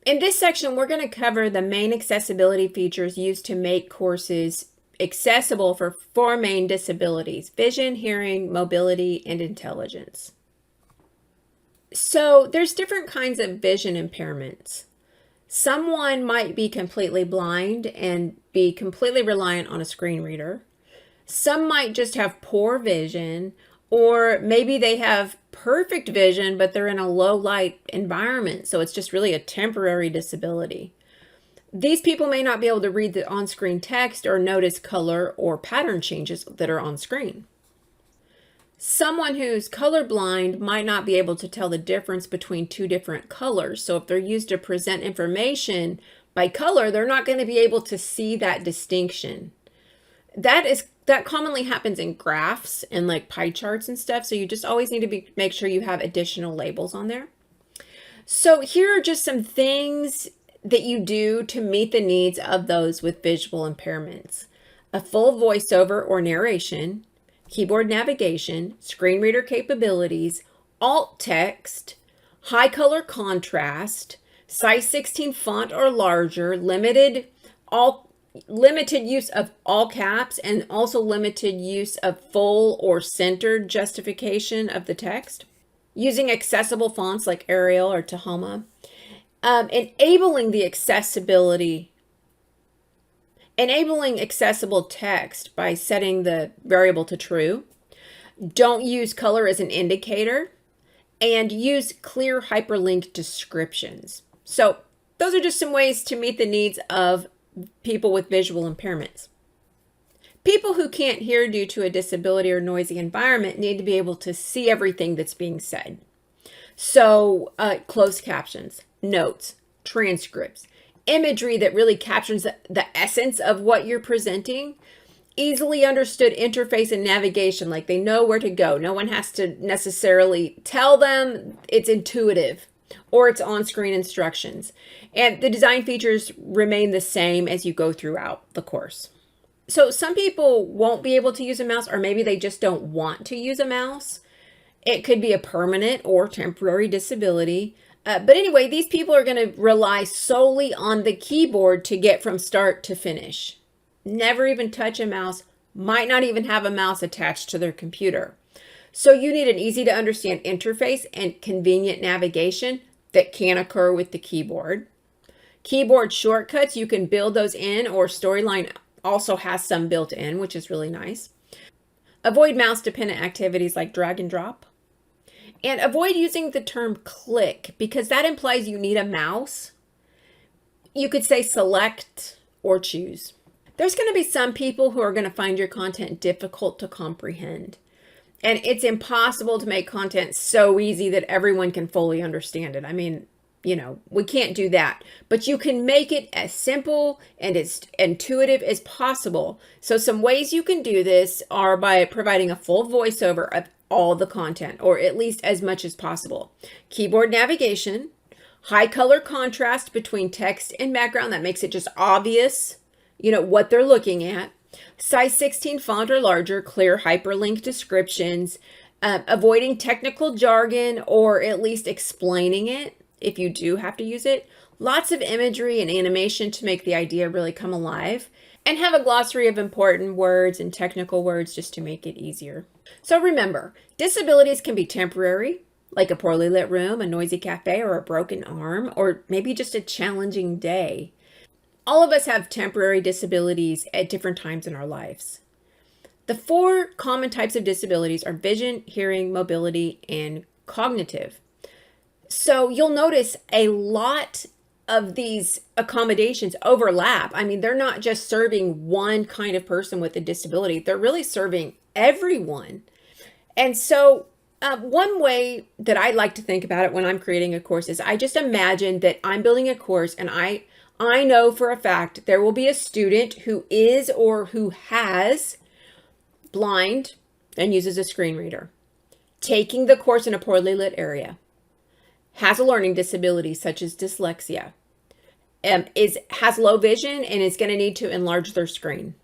In this section, we're going to cover the main accessibility features used to make courses accessible for four main disabilities: vision, hearing, mobility, and intelligence. So there's different kinds of vision impairments. Someone might be completely blind and be completely reliant on a screen reader. Some might just have poor vision, or maybe they have perfect vision, but they're in a low light environment, so it's just really a temporary disability. These people may not be able to read the on-screen text or notice color or pattern changes that are on screen. Someone who's colorblind might not be able to tell the difference between two different colors. So if they're used to present information by color, they're not going to be able to see that distinction. That commonly happens in graphs and like pie charts and stuff. So you just always need to make sure you have additional labels on there. So here are just some things that you do to meet the needs of those with visual impairments: a full voiceover or narration, keyboard navigation, screen reader capabilities, alt text, high color contrast, size 16 font or larger, limited use of all caps, and also limited use of full or centered justification of the text, using accessible fonts like Arial or Tahoma, enabling accessible text by setting the variable to true. Don't use color as an indicator, and use clear hyperlink descriptions. So those are just some ways to meet the needs of people with visual impairments. People who can't hear due to a disability or noisy environment need to be able to see everything that's being said. So closed captions, notes, transcripts, imagery that really captures the essence of what you're presenting, easily understood interface and navigation, like they know where to go. No one has to necessarily tell them. It's intuitive, or it's on-screen instructions. And the design features remain the same as you go throughout the course. So some people won't be able to use a mouse, or maybe they just don't want to use a mouse. It could be a permanent or temporary disability. But anyway, these people are going to rely solely on the keyboard to get from start to finish. Never even touch a mouse, might not even have a mouse attached to their computer. So you need an easy to understand interface and convenient navigation that can occur with the keyboard. Keyboard shortcuts, you can build those in, or Storyline also has some built in, which is really nice. Avoid mouse dependent activities like drag and drop. And avoid using the term click, because that implies you need a mouse. You could say select or choose. There's going to be some people who are going to find your content difficult to comprehend. And it's impossible to make content so easy that everyone can fully understand it. I mean, we can't do that. But you can make it as simple and as intuitive as possible. So some ways you can do this are by providing a full voiceover of all the content, or at least as much as possible. Keyboard navigation, high color contrast between text and background that makes it just obvious, what they're looking at. Size 16 font or larger, clear hyperlink descriptions, avoiding technical jargon, or at least explaining it if you do have to use it. Lots of imagery and animation to make the idea really come alive, and have a glossary of important words and technical words just to make it easier. So remember, disabilities can be temporary, like a poorly lit room, a noisy cafe, or a broken arm, or maybe just a challenging day. All of us have temporary disabilities at different times in our lives. The four common types of disabilities are vision, hearing, mobility, and cognitive. So you'll notice a lot of these accommodations overlap. I mean, they're not just serving one kind of person with a disability. They're really serving everyone. And so one way that I like to think about it when I'm creating a course is I just imagine that I'm building a course, and I know for a fact there will be a student who is or who has blind and uses a screen reader, taking the course in a poorly lit area, has a learning disability such as dyslexia, has low vision and is going to need to enlarge their screen.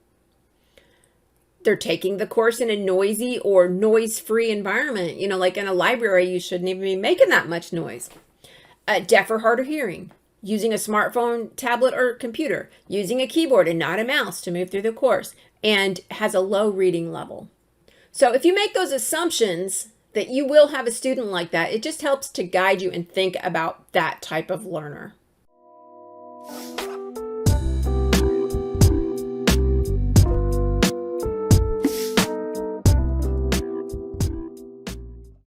They're taking the course in a noisy or noise-free environment. Like in a library, you shouldn't even be making that much noise. Deaf or hard of hearing, using a smartphone, tablet, or computer, using a keyboard and not a mouse to move through the course, and has a low reading level. So if you make those assumptions that you will have a student like that, it just helps to guide you and think about that type of learner.